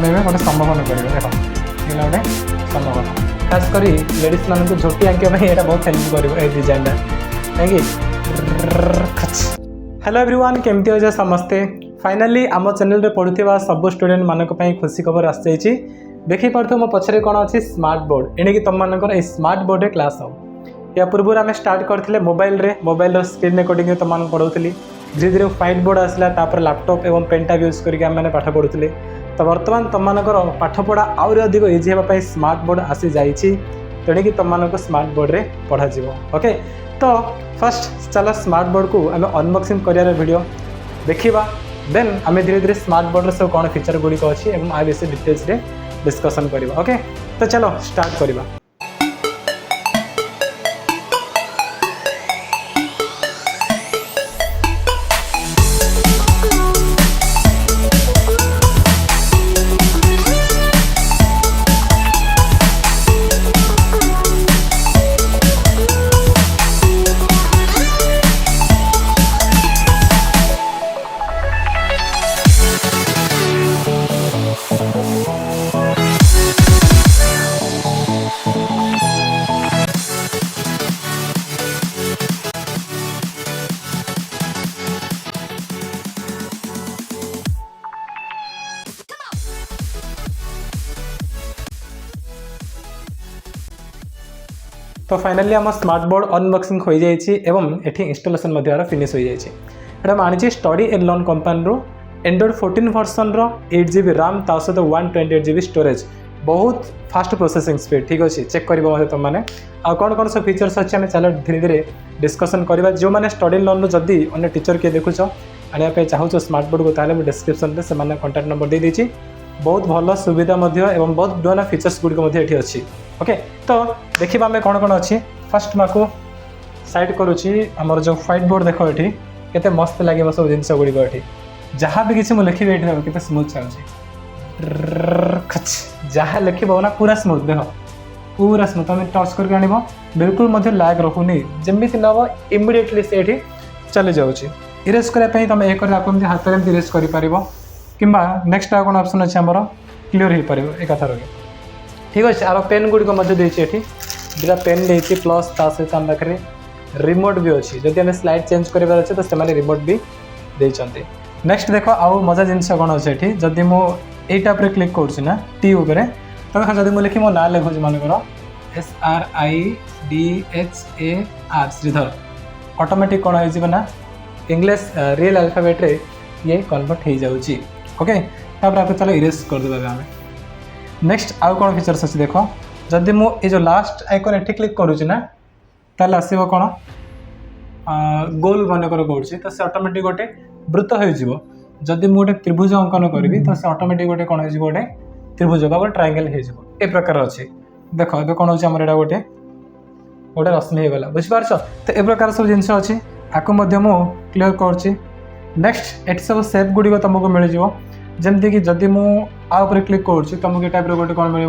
आम गोटे संभावना करेंगे देख ये गोटे संभावना खास कर लेडीज मान झोटी आंकिया यहाँ बहुत हेल्प कर design thank you. Hello everyone केमती हो समस्ते फाइनाली आम चैनल रे पढ़ुवा सब स्टूडेंट मानक खुशी खबर आसी देखी पार्थ मो पछरे कौन अच्छी स्मार्ट बोर्ड एणिकी तुम मानकर स्मार्ट बोर्ड रे क्लास हो या पूर्व आम स्टार्ट करते मोबाइल स्क्रीन रिकॉर्डिंग तुम पढ़ाऊली धीरे धीरे व्हाइट बोर्ड आसला लैपटॉप और पेन टाइप यूज करके पाठ पढ़ुले तो बर्तमान तुम मानकर पाठपढ़ा आउरी अधिक इजी होगा स्मार्ट बोर्ड आसी जाइए तेणिकी तुम मानक स्मार्ट बोर्ड रे पढ़ा ओके। तो फर्स्ट चलो स्मार्ट बोर्ड को आम अनबॉक्सिंग कर वीडियो देखा देन आम धीरे धीरे स्मार्ट बोर्ड रे सब कौन फीचर गुड़िक अच्छी और आ विषय डिटेल्स रे डिस्कसन करवा ओके। तो चलो स्टार्ट करवा। तो फाइनली आम स्मार्ट बोर्ड अनबॉक्सिंग हो जाइए एटी इंस्टॉलेशन फिनिश हो जाइए आनी स्टडी एंड लर्न कंपनी रू एंड्रॉइड 14 वर्सन 8GB रैम ता सहित 128GB स्टोरेज बहुत फास्ट प्रोसेसिंग स्पीड ठीक अच्छे चेक कर तुम मैंने आ कौन कौन सब फीचर्स अच्छे आम चलो धीरे धीरे डिस्कसन करवा जो मैंने स्टडी लर्न जदि अन्य टीचर किए देखुच आने चाहूँ स्मार्ट बोर्ड को ताले डिस्क्रिप्शन में से कॉन्टैक्ट नंबर दे देती बहुत भल सुविधा एवं बहुत नुआ फीचर्स गुड़िक ये अच्छी ओके। तो देखा आम कौन कौन अच्छी फर्स्ट माको साइड करुच्ची आमर जो व्हाइट बोर्ड देख ये केते मस्त लगे सब जिन गुड़िक ये जहाँ भी किसी मुझे लिखी ये स्मूथ चलुची जहाँ लिख ना पूरा स्मूथ देख पूरा स्मूथ तुम टच करके आन बिल्कुल लैग रखुनी जमी नब इमिडिएटली से चली जाऊँगी इरेज करने तुम ये कर हाथ में इरेज कर कि नेक्स्ट कौन ऑप्शन अच्छे आमर क्लीयर हो पार एक थर ठीक अच्छे आर पेन गुड़िक दुटा पेन देती प्लस ता सहित आम पाखे रिमोट भी अच्छी जब आम स्लाइड चेंज करार अच्छे तो से रिमोट भी देते नेक्स्ट देख आउ मजा जिनस कौन अच्छे ये जदि मुझे टाइप क्लिक करुँना टी उपर तो जब मुझे लिखी मो ना लिखुची मानकर SRIDHAR श्रीधर ऑटोमेटिक कौन हो इंग्लिश रियल अल्फाबेट रे ये कन्वर्ट हो जाऊँगी ओके। आप चलो इरेज करदे आम नेक्स्ट आउ कौन फीचर्स अच्छे देख जदि मुझे जो लास्ट आइकन एटी क्लिक करुँना ताल आसो कौन गोल मनकर करुँच तो से ऑटोमेटिक गोटे वृत्त हो जदि मुझे त्रिभुज अंकन करी तो से ऑटोमेटिक गोटे कौन हो गोटे त्रिभुज बा गोटे ट्रायंगल हो प्रकार अच्छे देख ए कौन हो गोटे गोटे रश्मि होगला बुझीपार तो ए प्रकार सब जिन अच्छी आपको क्लीयर कर नेक्स्ट एट सब सेप गुड़िक तुमको मिल जमती कि जदि मुझे क्लिक करुँच तुमको ये टाइप गोटे कौन मिल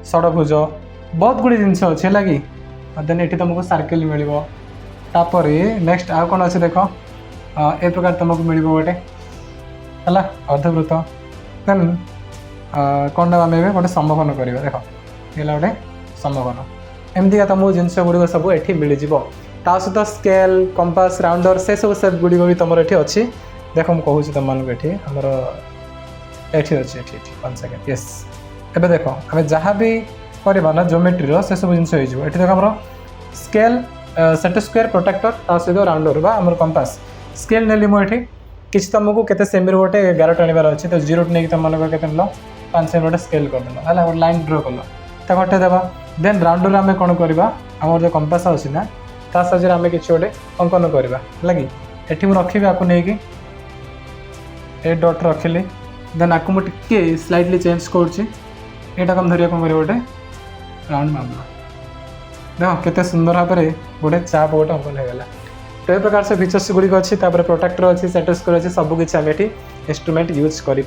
षडभुज बहुत गुड़ी जिन अच्छे है कि देन ये तुमको सर्किल मिल नेक्स्ट आउ कौन अच्छे देख ए प्रकार तुमको मिल गोटे है अर्धवृत्त देन कौन आम गोटे संभावना करवा देख ये गोटे संभावना एमती तुमको जिनस गुड़िक सब ये मिल ता सहित स्केल कंपास राउंडर से सब सेप गुड़िक भी तुम ये अच्छी देख मुझे कहूँ तुम मानक ये आमर ये अच्छे 1 सेकेंड यस एबे देख आम जहाँ भी करवा ना ज्योमेट्री से सब जिन ये देख आम स्केल सेट स्क्वायर प्रोटेक्टर ता सहित राउंडर बा आमर कंपास स्केल नेली मुझे किसी तुमको केते सेमी गोटे 11 टाणिबार अच्छे तो 0 नहीं तुम मानक के 5 सेमी गोटे स्केल करदेल है गोटे लाइन ड्र कल तो घटे देवा देन राउंडर आम कौन करवा आमर जो कंपास अच्छी ना ता साजे आम कि गोटे अंकन करवा लगी एटी मुझे रखी आपको नहीं ए डट रखिली देन आपको मुझे स्लाइटली चेंज करुँचा कम धरिया कौन कर गोटे राउंड मामला देख केते सुंदर भाव में गोटे चाप गोटे अंकन होगा तो ये प्रकार से फीचर्स गुड़िक अच्छी प्रोटेक्टर अच्छी सेट स्क्वायर अच्छी सबकि आम ये इंस्ट्रूमेंट यूज कर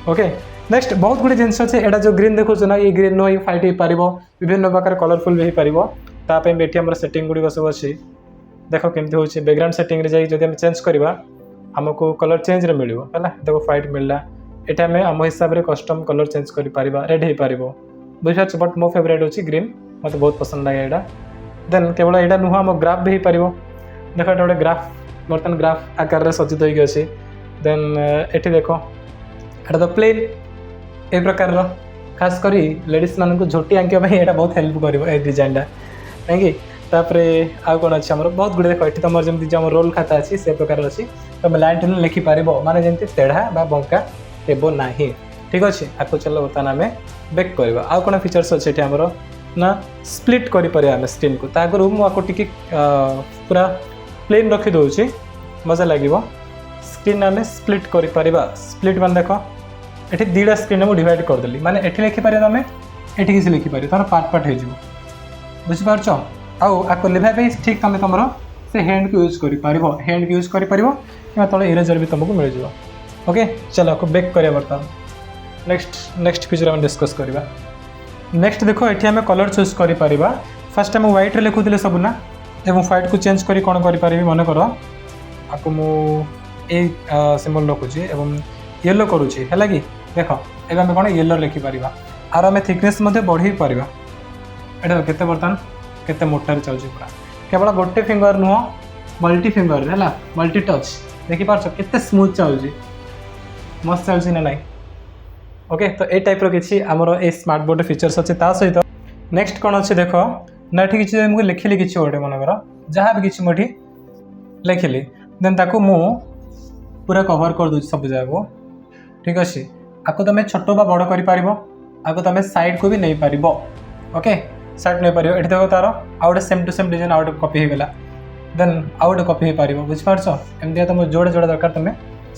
ओके। नेक्स्ट बहुत गुड़ी जिन अच्छे यहाँ जो ग्रीन देखो ना ये ग्रीन नुह फाइट हो पार विभिन्न प्रकार कलरफुल भी हो पार ये आम सेटिंग गुड़िक सब अच्छी देख केमती हो बैकग्राउंड सेटिंग रे जाई जब चेंज करवा आमको कलर चेंज रे मिल देखो व्हाइट मिलला ये आम आम हिसाब से कस्टम कलर चेंज कर रेड हो पार बुझिपार बट मो फेवरेट अच्छी ग्रीन मत बहुत पसंद लगे यहाँ देन केवल यहाँ नुह आम ग्राफ भी हो पार देख ये गोटे ग्राफ बर्तमान ग्राफ आकार सज्जित होगी अच्छे देन ये देख एटा तो प्लेन ए प्रकार खास करी लेडीज मान झोटी आंकिया यहाँ बहुत हेल्प कर डिजाइनटा कहीं तापर आउ कौन अच्छे आम बहुत गुड़े देख ये तुम जमी जो रोल खाता अच्छी से प्रकार अच्छी तुम लाइन टू लिखिपार माने जमी तेढ़ा बा बंका हेब ना ठीक अच्छे आपको चलो बर्तमान आम बैक करवा आउ कौन फीचर्स अच्छे ये आमर ना स्प्लिट करें स्क्रीन को आगु मुझे पूरा प्लेन रखी दूसरी मजा लगे स्क्रीन आम स्प्लिट कर स्प्लिट मान देख ये दुटा स्क्रीन मुझे डिवाइड करदेली माने एठी लिखिपार तुम ये से लिखिपार तार पार्ट पार्ट हो बुझिपार आउ आपको लिखाई ठीक तुम तुम से हैंड को यूज कर हैंड को यूज कर तले इरेजर भी तुमको मिल जाए ओके चलो आपको बैक करिया बर्तमान नेक्स्ट फीचर आम डिस्कस करवा नेक्स्ट देखो ये आम कलर चूज कर फास्ट आम व्हाइट लिखुले सब ना एवं व्हाइट को चेंज करी कौन करें मन कर आपको मुझे सिम्बल रखुची एवं येलो करुच्ची है कि देख ए आम कौन येलो लिखिपार आर आम थिकनेस बढ़ी पार ये केते बर्तमान केते मोटार चलुची पूरा केवल गोटे फिंगर नुह मल्टी फिंगर है मल्टी टच देखिपार केते स्मूथ चलुची मस्त चलुची ना नाई ओके तो ये टाइप किसी आमर ए स्मार्ट बोर्ड फीचर्स अच्छे सहित नेक्स्ट कौन अच्छे देख ना ये किसी मुझे लिखिली किसी गोटे मनकर जहाँ भी किसी मुझे लिखिली देन ताको मु पूरा कवर कर दूँ सब जगह ठीक अच्छे आपको तुम छोट बा बड़ कर आपको तुम साइड को भी नहीं पार ओके साइड नहीं पार ये देख तार आउ गए सेम टू सेम डिजाइन आउ गए कॉपी होगला देन आउ गए कॉपी हो पार बुझिपार एमती तुम जोड़े जोड़ा दरकार तुम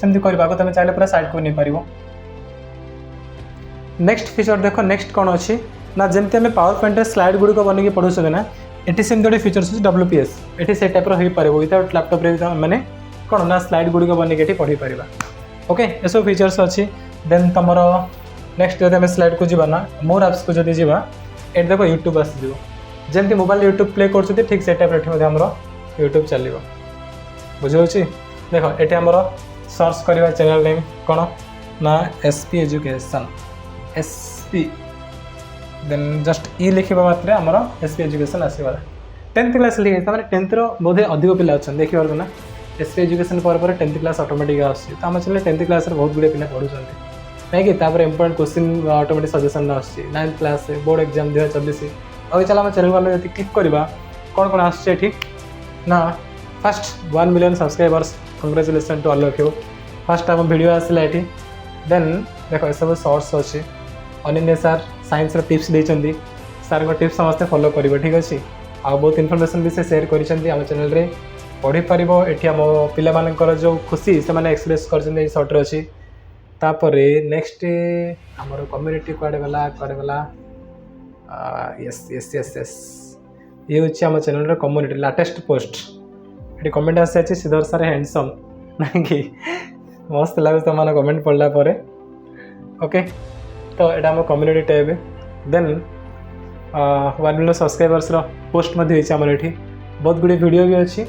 सेमती कर तुम चाहिए पूरा साइड को नहीं पार नेक्स्ट फीचर देख नेक्स्ट कौन अच्छी ना जमती आम पावर पॉइंट स्लाइड गुड़िक बन पढ़ुचे ना ये सेम गोटे फीचर्स अच्छे WPS ये से टाइप हो पार विदाउट लैपटॉप मैंने कौन ना स्लाइड गुड़िक बन के पढ़ी पार ओके ये सब फीचर्स अच्छी देन तुम नेक्स्ट जब आम स्लाइड को जाना मोर एप्स को जब जावा ये देख यूट्यूब आसो जमी मोबाइल यूट्यूब प्ले कर ठीक से टाइप आमर यूट्यूब चलो बुझे देख ये आमर सर्च करवा चैनल नेम कौन ना SP education SP then just ई लिखा मात्र आमर SP एजुकेशन आसगला 10th क्लास लिखे मैंने 10th बोधे अधिक पिला अच्छा देखिए ना SP एजुकेशन पर 10th क्लास ऑटोमेटिक आम चैनल 10th क्लास बहुत गुड़े पिला पढ़ुं नहीं इंपोर्टेंट क्वेश्चन ऑटोमेटिक सजेशन आसुच्छी 9th क्लास बोर्ड एग्जाम 2024 अभी चल आम चैनल वाले क्लिक करवा कौन कौन आसठी ना first 1 million subscribers congratulation to all of you first आम वीडियो आसला ये देन देख ये सब शॉर्ट्स अच्छे अनिन्य सार साइंस टिप्स देते सार को टिप्स समस्ते फॉलो कर ठीक अच्छे आ बहुत इनफॉरमेशन भी से शेयर कर चैनल रे पढ़ी पार ये आम पिला जो खुशी से एक्सप्रेस कर सर्ट्रे अच्छी तापर नेक्स्ट आमर कम्युनिटी कुआडे गला यस यस यस यस ये हूँ आम चैनल कम्युनिटी लाटेस्ट पोस्ट ये कमेंट आसी श्रीधर सार हैंडसम ना कि मस्त लगे तुम मैंने कमेंट पढ़ला ओके तो यहाँ आम community tab then 1 million subscribers post आमर ये बहुत गुड़े वीडियो भी अच्छी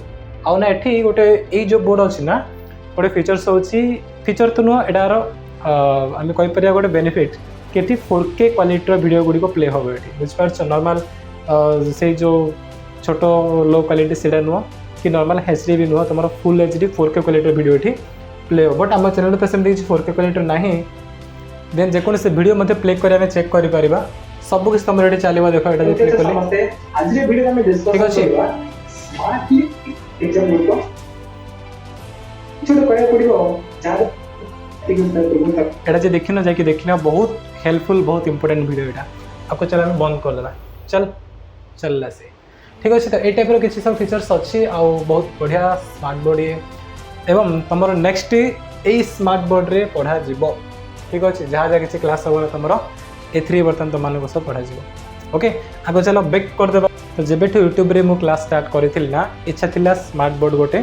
आउ ना ये गोटे ये जो बोर्ड अच्छी ना गोटे फीचर्स होची फीचर तो नुह यार आम कहीपर गोटे बेनिफिट कि 4K quality video Gudi play हम ये बुझिपार नॉर्मल से जो छोट लो क्वालिटी से नुह कि नॉर्मल HD भी नुह तुम full HD 4K quality video ये प्ले हो बट आम चैनल तो सेमती 4K क्वालिटी ना देन जेकोसी वीडियो मत प्ले करने चेक कर सब किसी तुम ये चलो देख ये क्लिक कले ठीक अच्छे एटा जो देखना जाकि देखना बहुत हेल्पफुल बहुत इंपोर्टेंट वीडियो यहाँ आपको चल बंद कर देना चलला से ठीक अच्छे तो ये टाइप किसी सब फीचर्स अच्छी आउ बहुत बढ़िया स्मार्ट बोर्ड ये एवं तुम नेक्स्ट यही स्मार्ट बोर्ड रे पढ़ा जीव ठीक अच्छे जहाँ जहाँ किसी क्लास हम तुम ए बर्तमान तुम सब पढ़ा जीव ओके आगे चलो बैक करदे तो जब यूट्यूब रे मु क्लास स्टार्ट करी ना इच्छा थिला स्मार्ट बोर्ड गोटे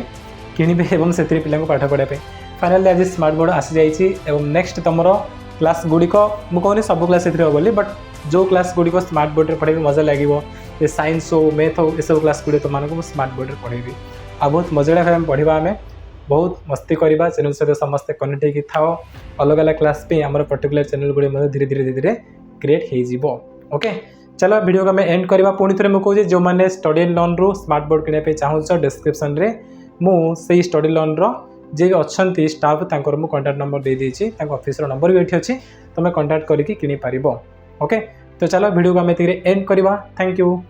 किणवे एवं से पिला पाठ पढ़ाई फाइनाली आज स्मार्ट बोर्ड आसी जाइए नेक्स्ट तुम क्लास गुड़िक मुझे कहूनी सब क्लास हो बोली बट जो क्लास गुड़िक स्मार्ट बोर्ड रे पढ़ाई मजा लगे साइंस हो मैथ हो ये सब क्लास गुड़ी तुमको स्मार्ट बोर्ड रे पढ़ेबी आ बहुत मजा भाई पढ़ा आम बहुत मस्ती करवा चैनल सहित समस्ते कनेक्ट होगी थाओ अलग अलग क्लास पे आम पर्टिकुलर चैनल गुड़े धीरे धीरे धीरे क्रिएट हो ओके चलो वीडियो को मैं एंड करवा पुणी थे मुझे जो मैंने स्टडी लोन रु स्मार्ट बोर्ड किनापे चाहूँ डिस्क्रिप्शन रे मुझे स्टडी लोन जे अच्छा स्टाफ तांकर मु कांटेक्ट नंबर दे देछि ऑफिस रो नंबर भी एठी अछि तुम कांटेक्ट करके किनि पारिबो ओके तो चलो वीडियो को आम एंड करवा थैंक यू।